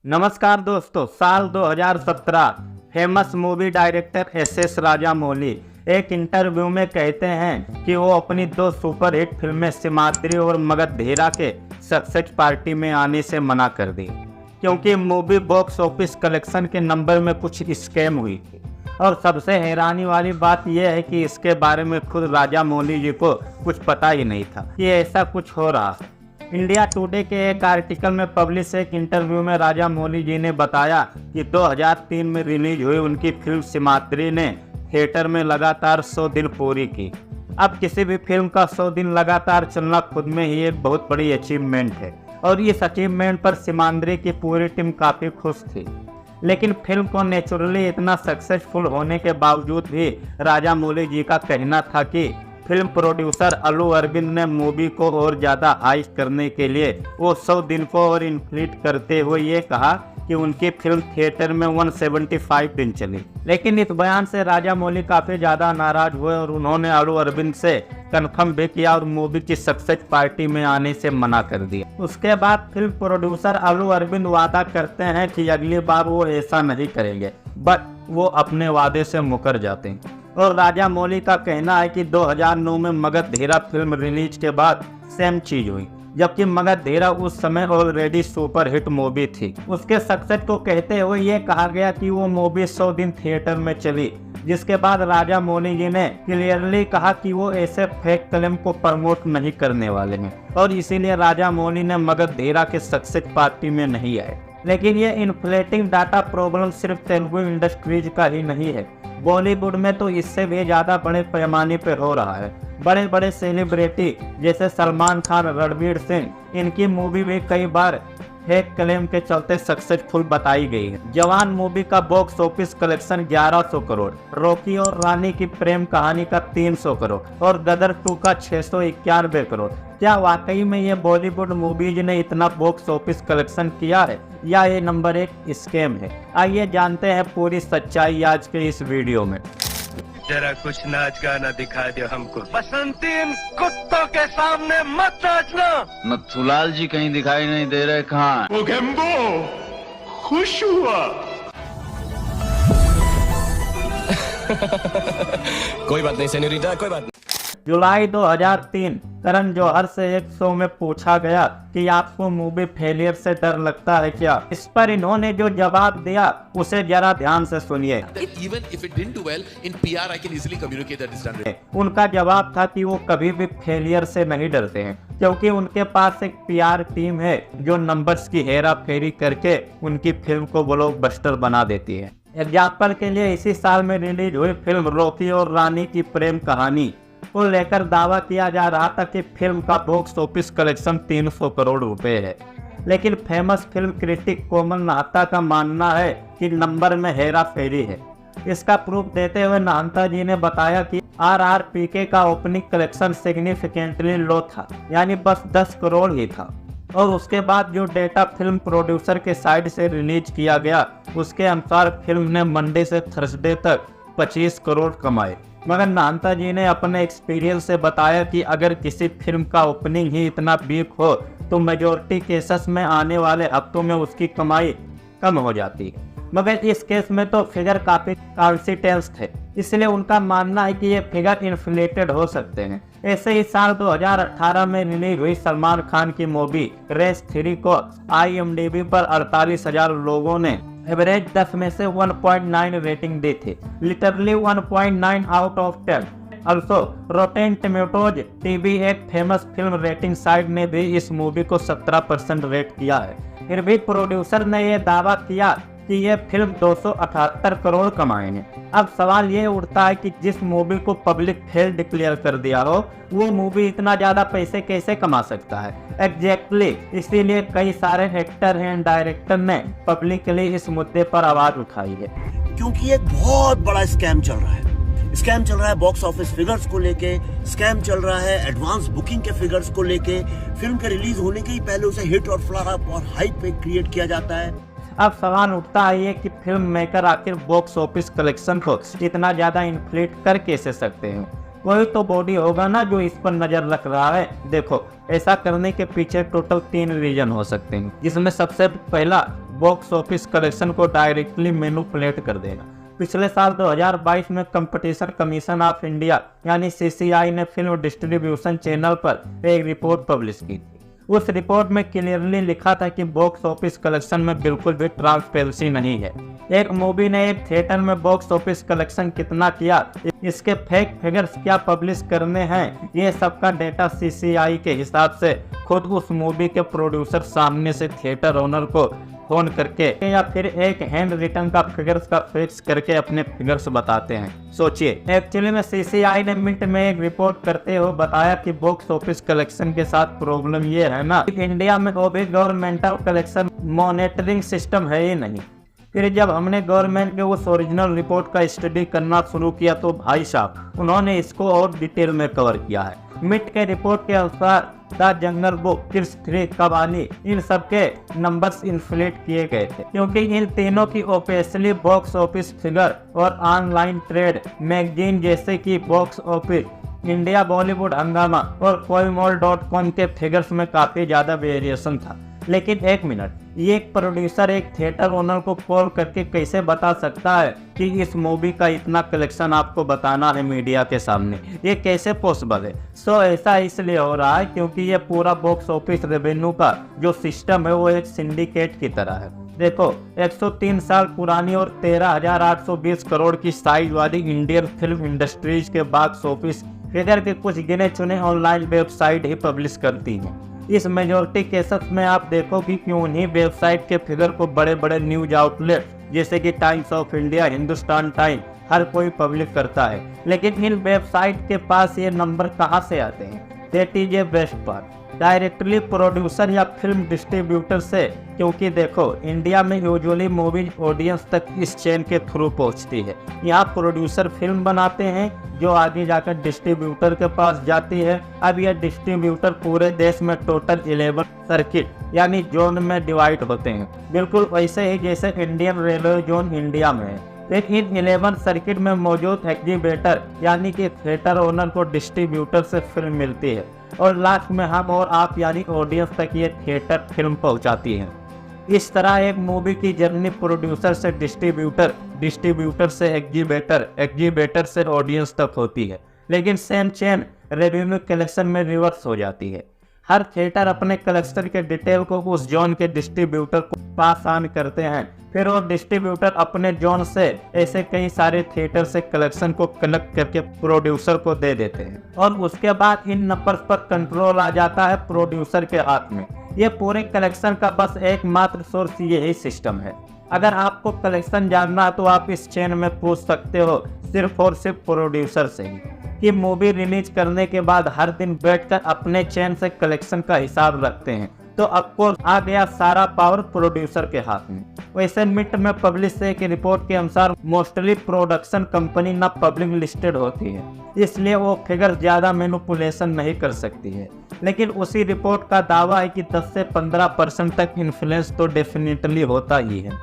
नमस्कार दोस्तों, साल 2017 famous movie director S Rajamouli एक इंटरव्यू में कहते हैं कि वो अपनी दो सुपरहिट फिल्में सिमाद्री और मगधीरा के सक्सेस पार्टी में आने से मना कर दी क्योंकि मूवी बॉक्स ऑफिस कलेक्शन के नंबर में कुछ स्कैम हुई थी। और सबसे हैरानी वाली बात यह है कि इसके बारे में खुद राजामौली जी को कुछ पता ही नहीं था कि ऐसा कुछ हो रहा है। इंडिया टुडे के एक आर्टिकल में पब्लिश एक इंटरव्यू में राजामौली जी ने बताया कि 2003 में रिलीज हुई उनकी फिल्म सिमाद्री ने थिएटर में लगातार 100 दिन पूरी की। अब किसी भी फिल्म का 100 दिन लगातार चलना खुद में ही एक बहुत बड़ी अचीवमेंट है और इस अचीवमेंट पर सिमाद्री की पूरी टीम काफ़ी खुश थी। लेकिन फिल्म को नेचुरली इतना सक्सेसफुल होने के बावजूद भी राजामौली जी का कहना था कि फिल्म प्रोड्यूसर अल्लू अरविंद ने मूवी को और ज़्यादा हाइप करने के लिए वो 100 दिन को और इन्फ्लेट करते हुए ये कहा कि उनकी फिल्म थिएटर में 175 दिन चली। लेकिन इस बयान से राजामौली काफ़ी ज़्यादा नाराज हुए और उन्होंने अल्लू अरविंद से कंफर्म भी किया और मूवी की सक्सेस पार्टी में आने से मना कर दिया। उसके बाद फिल्म प्रोड्यूसर अल्लू अरविंद वादा करते हैं कि अगली बार वो ऐसा नहीं करेंगे, बट वो अपने वादे से मुकर जाते हैं। और राजामौली का कहना है कि 2009 में मगधीरा फिल्म रिलीज के बाद सेम चीज हुई, जबकि मगधीरा उस समय ऑलरेडी सुपर हिट मूवी थी। उसके सक्सेस को कहते हुए ये कहा गया कि वो मूवी 100 दिन थिएटर में चली, जिसके बाद राजामौली जी ने क्लियरली कहा कि वो ऐसे फेक क्लेम को प्रमोट नहीं करने वाले हैं और इसीलिए राजामौली ने मगधीरा के सक्सेस पार्टी में नहीं आए। लेकिन ये इन्फ्लेटिंग डाटा प्रॉब्लम सिर्फ तेलुगु इंडस्ट्रीज का ही नहीं है, बॉलीवुड में तो इससे भी ज़्यादा बड़े पैमाने पर हो रहा है। बड़े बड़े सेलिब्रिटी जैसे सलमान खान, रणवीर सिंह, इनकी मूवी भी कई बार फेक क्लेम के चलते सक्सेसफुल बताई गई है। जवान मूवी का box office collection 1100 crore, Rocky और रानी की प्रेम कहानी का 300 करोड़ और गदर 2 का 691 करोड़। क्या वाकई में ये बॉलीवुड मूवीज ने इतना बॉक्स ऑफिस कलेक्शन किया है या ये नंबर एक स्कैम है? आइए जानते हैं पूरी सच्चाई आज के इस वीडियो में। जरा कुछ नाच गाना दिखा दो हमको। बसंती इन कुत्तों के सामने मत नाचना। नथुलाल जी कहीं दिखाई नहीं दे रहे, कहाँ? खुश हुआ। कोई बात नहीं सेन्योरिटा, कोई बात नहीं। जुलाई 2003 करण जौहर से एक शो में पूछा गया कि आपको मूवी फेलियर से डर लगता है क्या? इस पर इन्होंने जो जवाब दिया उसे जरा ध्यान से सुनिए। उनका जवाब था कि वो कभी भी फेलियर से नहीं डरते हैं क्योंकि उनके पास एक पीआर टीम है जो नंबर्स की हेरा फेरी करके उनकी फिल्म को ब्लॉकबस्टर बना देती है। एग्जाम्पल के लिए इसी साल में रिलीज हुई फिल्म रॉकी और रानी की प्रेम कहानी को लेकर दावा किया जा रहा था कि फिल्म का बॉक्स ऑफिस कलेक्शन 300 करोड़ रुपए है, लेकिन फेमस फिल्म क्रिटिक कोमल नाहता का मानना है कि नंबर में हेरा फेरी है। इसका प्रूफ देते हुए नाहता जी ने बताया कि RRPK का ओपनिंग कलेक्शन सिग्निफिकेंटली लो था, यानी बस 10 करोड़ ही था। और उसके बाद जो डेटा फिल्म प्रोड्यूसर के साइड से रिलीज किया गया उसके अनुसार फिल्म ने मंडे से थर्सडे तक 25 करोड़ कमाए। मगर नाहता जी ने अपने एक्सपीरियंस से बताया कि अगर किसी फिल्म का ओपनिंग ही इतना वीक हो तो मेजॉरिटी केसेस में आने वाले हफ्तों में उसकी कमाई कम हो जाती है। मगर इस केस में तो फिगर काफ़ी कॉन्सिस्टेंस थे, इसलिए उनका मानना है कि ये फिगर इन्फ्लेटेड हो सकते हैं। ऐसे ही साल 2018 में रिलीज हुई सलमान खान की मूवी रेस 3 को IMDb पर 48,000 लोगों ने एवरेज 10 में से 1.9 रेटिंग दी थी, literally 1.9 out of 10। Also rotten tomatoes TV एक फेमस फिल्म रेटिंग साइट ने भी इस मूवी को 17% रेट किया है। फिर भी प्रोड्यूसर ने यह दावा किया कि ये फिल्म 278 करोड़ कमाएंगे। अब सवाल ये उठता है कि जिस मूवी को पब्लिक फेल डिक्लेयर कर दिया हो वो मूवी इतना ज्यादा पैसे कैसे कमा सकता है? एग्जैक्टली इसीलिए कई सारे एक्टर एंड डायरेक्टर ने पब्लिकली इस मुद्दे पर आवाज उठाई है, क्योंकि एक बहुत बड़ा स्कैम चल रहा है। स्कैम चल रहा है बॉक्स ऑफिस फिगर्स को लेके, स्कैम चल रहा है एडवांस बुकिंग के फिगर्स को लेके। फिल्म के रिलीज होने के ही पहले उसे हिट और फ्लॉप और हाइप क्रिएट किया जाता है। अब सवाल उठता है ये कि फिल्म मेकर आखिर बॉक्स ऑफिस कलेक्शन को इतना ज्यादा इन्फ्लेट कर कैसे सकते हैं? कोई तो बॉडी होगा ना जो इस पर नजर रख रहा है। देखो, ऐसा करने के पीछे टोटल 3 रीजन हो सकते हैं, जिसमें सबसे पहला बॉक्स ऑफिस कलेक्शन को डायरेक्टली मैनिपुलेट कर देगा। पिछले साल 2022 में कंपटीशन कमीशन ऑफ इंडिया यानी CCI ने फिल्म डिस्ट्रीब्यूशन चैनल पर एक रिपोर्ट पब्लिश की थी। उस रिपोर्ट में क्लियरली लिखा था कि बॉक्स ऑफिस कलेक्शन में बिल्कुल भी ट्रांसपेरेंसी नहीं है। एक मूवी ने एक थिएटर में बॉक्स ऑफिस कलेक्शन कितना किया, इसके फेक फिगर्स क्या पब्लिश करने हैं, ये सबका डेटा CCI के हिसाब से खुद उस मूवी के प्रोड्यूसर सामने से थिएटर ओनर को फोन करके या फिर एक हैंड रिटन का फिगर्स का फिक्स करके अपने फिगर्स बताते हैं। सोचिए, एक्चुअली में CCI ने मिनट में एक रिपोर्ट करते हुए बताया कि बॉक्स ऑफिस कलेक्शन के साथ प्रॉब्लम ये है ना, इंडिया में वो भी गवर्नमेंटल कलेक्शन मॉनिटरिंग सिस्टम है ही नहीं। फिर जब हमने गवर्नमेंट के उस ओरिजिनल रिपोर्ट का स्टडी करना शुरू किया तो भाई साहब उन्होंने इसको और डिटेल में कवर किया है। मिट के रिपोर्ट के अनुसार the jungle book, kids 3, Kabali, इन सब के नंबर्स इन्फ्लेट किए गए थे क्योंकि इन तीनों की ऑफिशियली बॉक्स ऑफिस फिगर और ऑनलाइन ट्रेड मैगजीन जैसे कि बॉक्स ऑफिस इंडिया, बॉलीवुड हंगामा और कोईमोल.com के फिगर्स में काफी ज्यादा वेरिएशन था। लेकिन एक मिनट, ये एक प्रोड्यूसर एक थिएटर ओनर को कॉल करके कैसे बता सकता है कि इस मूवी का इतना कलेक्शन आपको बताना है मीडिया के सामने? ये कैसे पॉसिबल है? ऐसा इसलिए हो रहा है क्योंकि ये पूरा बॉक्स ऑफिस रेवेन्यू का जो सिस्टम है वो एक सिंडिकेट की तरह है। देखो, 103 साल पुरानी और 13,820 करोड़ की साइज वाली इंडियन फिल्म इंडस्ट्रीज के बॉक्स ऑफिस फिगर के कुछ गिने चुने ऑनलाइन वेबसाइट ही पब्लिश करती हैं। इस मेजोरिटी केसेस में आप देखो कि क्यों नहीं वेबसाइट के फिगर को बड़े बड़े न्यूज आउटलेट जैसे कि Times of India, Hindustan time हर कोई पब्लिश करता है, लेकिन इन वेबसाइट के पास ये नंबर कहाँ से आते हैं? That is a best part, directly producer या फिल्म डिस्ट्रीब्यूटर से। क्योंकि देखो, इंडिया में यूजुअली मूवी ऑडियंस तक इस चेन के थ्रू पहुंचती है। यहाँ प्रोड्यूसर फिल्म बनाते हैं जो आगे जाकर डिस्ट्रीब्यूटर के पास जाती है। अब यह डिस्ट्रीब्यूटर पूरे देश में टोटल 11 सर्किट यानी जोन में डिवाइड होते हैं, बिल्कुल वैसे ही जैसे इंडियन रेलवे जोन इंडिया में है। फिर इन 11 सर्किट में मौजूद एग्जीबिटर यानी कि थिएटर ओनर को डिस्ट्रीब्यूटर से फिल्म मिलती है और लास्ट में हम और आप यानी ऑडियंस तक ये थिएटर फिल्म पहुंचाती है। इस तरह एक मूवी की जर्नी प्रोड्यूसर से डिस्ट्रीब्यूटर, डिस्ट्रीब्यूटर से एग्जीबिटर, एग्जीबिटर से ऑडियंस तक होती है। लेकिन सेम चेन रेवेन्यू कलेक्शन में रिवर्स हो जाती है। हर थिएटर अपने कलेक्शन के डिटेल को उस जोन के डिस्ट्रीब्यूटर को पास ऑन करते हैं, फिर वो डिस्ट्रीब्यूटर अपने जोन से ऐसे कई सारे थिएटर से कलेक्शन को कलेक्ट करके प्रोड्यूसर को दे देते हैं और उसके बाद इन नंबर्स पर कंट्रोल आ जाता है प्रोड्यूसर के हाथ में। ये पूरे कलेक्शन का बस एकमात्र सोर्स यही सिस्टम है। अगर आपको कलेक्शन जानना है तो आप इस चेन में पूछ सकते हो सिर्फ और सिर्फ प्रोड्यूसर से ही कि मूवी रिलीज करने के बाद हर दिन बैठकर अपने चेन से कलेक्शन का हिसाब रखते हैं। तो ऑफकोर्स आ गया सारा पावर प्रोड्यूसर के हाथ में। वैसे मिट में पब्लिश एक रिपोर्ट के अनुसार मोस्टली प्रोडक्शन कंपनी ना पब्लिक लिस्टेड होती है, इसलिए वो फिगर ज्यादा मैनिपुलेशन नहीं कर सकती है। लेकिन उसी रिपोर्ट का दावा है कि 10 से 15% तक इन्फ्लुएंस तो डेफिनेटली होता ही है।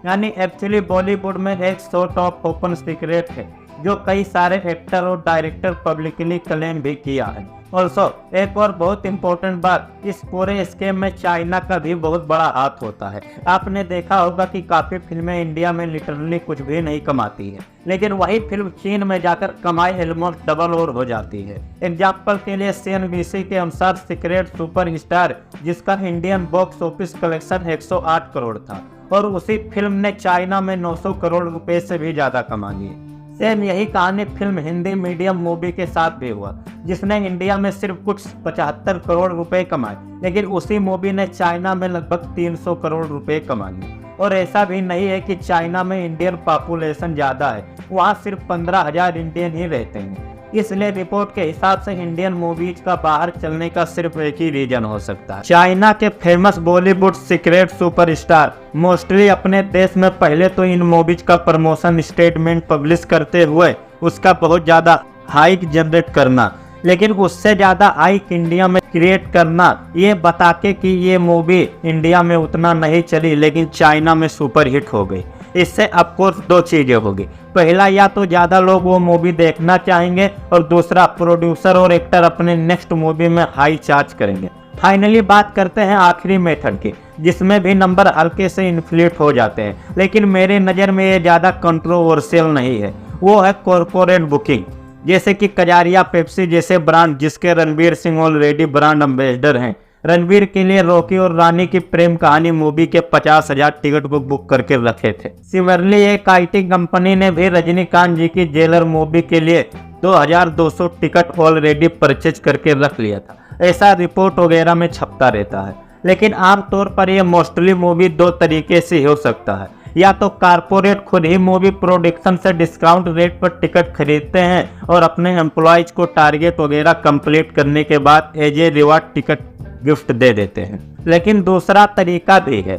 यानी एक्चुअली बॉलीवुड में एक सॉर्ट ऑफ ओपन सीक्रेट है जो कई सारे एक्टर और डायरेक्टर पब्लिकली क्लेम भी किया है। ऑल्सो एक और बहुत इम्पोर्टेंट बात, इस पूरे स्कैम में चाइना का भी बहुत बड़ा हाथ होता है। आपने देखा होगा कि काफी फिल्में इंडिया में लिटरली कुछ भी नहीं कमाती है, लेकिन वही फिल्म चीन में जाकर कमाई ऑलमोस्ट डबल और हो जाती है। एग्जाम्पल के लिए CNBC के अनुसार सीक्रेट सुपरस्टार, जिसका Indian box office collection 108 crore था और उसी फिल्म ने चाइना में 900 करोड़ रुपए से भी ज्यादा कमा लिए। सेम यही कहानी फिल्म हिंदी मीडियम मूवी के साथ भी हुआ, जिसने इंडिया में सिर्फ कुछ 75 करोड़ रुपए कमाए, लेकिन उसी मूवी ने चाइना में लगभग 300 करोड़ रुपए कमा लिए। और ऐसा भी नहीं है कि चाइना में इंडियन पॉपुलेशन ज़्यादा है, वहाँ सिर्फ 15,000 इंडियन ही रहते हैं। इसलिए रिपोर्ट के हिसाब से इंडियन मूवीज का बाहर चलने का सिर्फ एक ही रीजन हो सकता है। चाइना के famous Bollywood secret superstar mostly अपने देश में पहले तो इन मूवीज का प्रमोशन स्टेटमेंट पब्लिश करते हुए उसका बहुत ज़्यादा हाइक जनरेट करना, लेकिन उससे ज़्यादा हाइक इंडिया में क्रिएट करना, ये बता के कि ये मूवी इंडिया में उतना नहीं चली लेकिन चाइना में सुपर हिट हो गई। इससे ऑफकोर्स दो चीज़ें होगी, पहला या तो ज़्यादा लोग वो मूवी देखना चाहेंगे और दूसरा प्रोड्यूसर और एक्टर अपने नेक्स्ट मूवी में हाई चार्ज करेंगे। फाइनली बात करते हैं आखिरी मेथड की, जिसमें भी नंबर हल्के से इन्फ्लेट हो जाते हैं, लेकिन मेरे नज़र में ये ज़्यादा कंट्रोवर्शियल नहीं है। वो है कॉरपोरेट बुकिंग। जैसे कि कजारिया पेप्सी जैसे ब्रांड, जिसके Ranveer Singh already brand ambassador हैं, रणवीर के लिए रॉकी और रानी की प्रेम कहानी मूवी के 50,000 टिकट को बुक करके रखे थे। सिमिलरली एक IT कंपनी ने भी रजनीकांत जी की जेलर मूवी के लिए 2200 टिकट ऑलरेडी परचेज करके रख लिया था। ऐसा रिपोर्ट वगैरह में छपता रहता है, लेकिन आमतौर पर यह मोस्टली मूवी दो तरीके से हो सकता है। या तो कारपोरेट खुद ही मूवी प्रोडक्शन से डिस्काउंट रेट पर टिकट खरीदते हैं और अपने एम्प्लॉयज को टारगेट वगैरह कंप्लीट करने के बाद as a reward ticket gift दे देते हैं। लेकिन दूसरा तरीका भी है।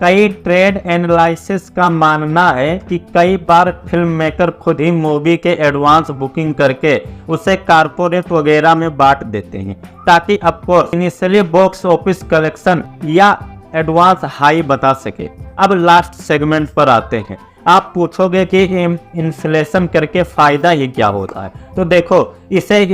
कई ट्रेड एनालिसिस का मानना है कि कई बार फिल्म मेकर खुद ही मूवी के एडवांस बुकिंग करके उसे कारपोरेट वगैरह में बांट देते हैं, ताकि of course initially box office collection या एडवांस हाई बता सके। अब लास्ट सेगमेंट पर आते हैं। आप पूछोगे कि इन्फ्लेशन करके फायदा ही क्या होता है, तो देखो इसे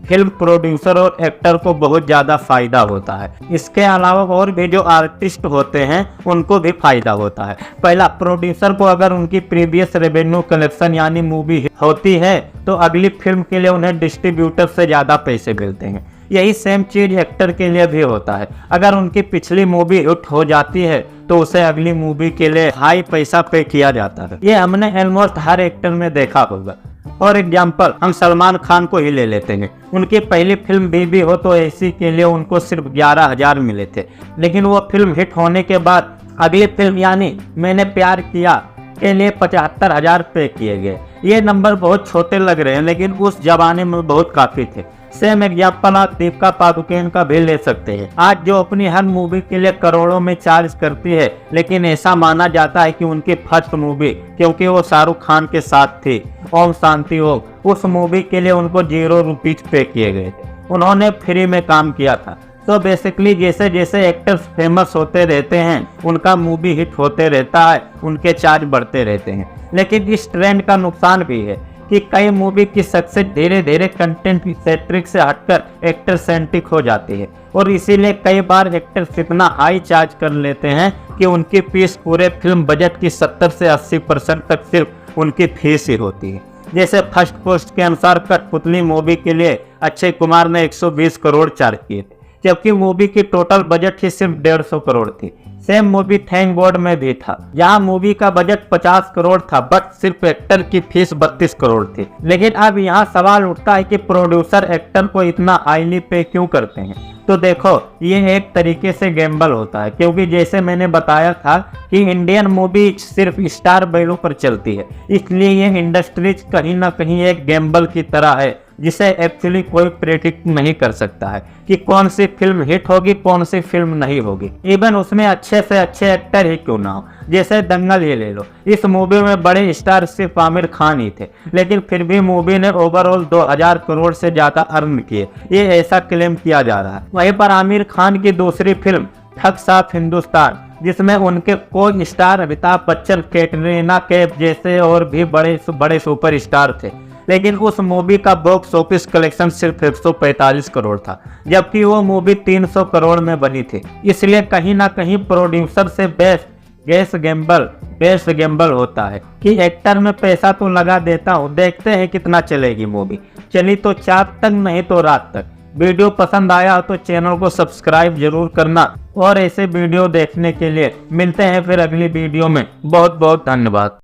फिल्म प्रोड्यूसर और एक्टर को बहुत ज़्यादा फायदा होता है। इसके अलावा और भी जो आर्टिस्ट होते हैं उनको भी फायदा होता है। पहला, प्रोड्यूसर को अगर उनकी प्रीवियस रेवेन्यू कलेक्शन यानी मूवी होती है तो अगली फिल्म के लिए उन्हें डिस्ट्रीब्यूटर से ज़्यादा पैसे मिलते हैं। यही सेम चीज एक्टर के लिए भी होता है। अगर उनकी पिछली मूवी हिट हो जाती है तो उसे अगली मूवी के लिए हाई पैसा पे किया जाता है। ये हमने ऑलमोस्ट हर एक्टर में देखा होगा। फॉर एग्जाम्पल हम सलमान खान को ही ले लेते हैं। उनकी पहली फिल्म बीबी हो तो ऐसी के लिए उनको सिर्फ 11,000 मिले थे, लेकिन वो फिल्म हिट होने के बाद अगली फिल्म यानी मैंने प्यार किया के लिए 75,000 पे किए गए। ये नंबर बहुत छोटे लग रहे हैं, लेकिन उस जमाने में बहुत काफी थे। सेम एग्जाम्पल आप दीपिका पादुकोण का भी ले सकते हैं। आज जो अपनी हर मूवी के लिए करोड़ों में चार्ज करती है, लेकिन ऐसा माना जाता है कि उनकी फर्स्ट मूवी, क्योंकि वो शाहरुख खान के साथ थी, ओम शांति ओम, उस मूवी के लिए उनको 0 रुपीज पे किए गए थे। उन्होंने फ्री में काम किया था। तो बेसिकली जैसे जैसे एक्टर्स फेमस होते रहते हैं, उनका मूवी हिट होते रहता है, उनके चार्ज बढ़ते रहते हैं। लेकिन इस ट्रेंड का नुकसान भी है कि कई मूवी की सक्सेस धीरे धीरे कंटेंट सेंट्रिक से हटकर एक्टर सेंट्रिक हो जाती है, और इसीलिए कई बार एक्टर्स इतना हाई चार्ज कर लेते हैं कि उनकी फीस पूरे फिल्म बजट की 70 से 80% तक सिर्फ उनकी फीस ही होती है। जैसे फर्स्ट पोस्ट के अनुसार कठपुतली मूवी के लिए अक्षय कुमार ने 120 करोड़ चार्ज किए थे, जबकि मूवी की टोटल बजट ही सिर्फ 150 करोड़ थी। सेम मूवी थैंक गॉड में भी था, जहां मूवी का बजट 50 करोड़ था, बट सिर्फ एक्टर की फीस 32 करोड़ थी। लेकिन अब यहाँ सवाल उठता है कि प्रोड्यूसर एक्टर को इतना हाईली पे क्यों करते हैं। तो देखो ये एक तरीके से गैम्बल होता है, क्योंकि जैसे मैंने बताया था कि इंडियन मूवी सिर्फ स्टार वैल्यू पर चलती है, इसलिए ये इंडस्ट्रीज कहीं ना कहीं एक गैम्बल की तरह है, जिसे एक्चुअली कोई प्रेडिक्ट नहीं कर सकता है कि कौन सी फिल्म हिट होगी, कौन सी फिल्म नहीं होगी। इवन उसमें अच्छे से अच्छे एक्टर ही क्यों ना हो। जैसे दंगल ही ले लो, इस मूवी में बड़े स्टार सिर्फ आमिर खान ही थे, लेकिन फिर भी मूवी ने ओवरऑल 2000 करोड़ से ज्यादा अर्न किए, ये ऐसा क्लेम किया जा रहा है। वहीं पर आमिर खान की दूसरी फिल्म ठग साफ हिंदुस्तान, जिसमें उनके को स्टार अमिताभ बच्चन, कैटरीना कैफ जैसे और भी बड़े सुपर स्टार थे, लेकिन उस मूवी का बॉक्स ऑफिस कलेक्शन सिर्फ 145 करोड़ था, जबकि वो मूवी 300 करोड़ में बनी थी। इसलिए कहीं ना कहीं प्रोड्यूसर से बेस्ट गैम्बल होता है कि एक्टर में पैसा तो लगा देता हूँ, देखते हैं कितना चलेगी मूवी। चली तो 4 तक, नहीं तो रात तक। वीडियो पसंद आया हो तो चैनल को सब्सक्राइब जरूर करना, और ऐसे वीडियो देखने के लिए मिलते हैं फिर अगली वीडियो में। बहुत बहुत धन्यवाद।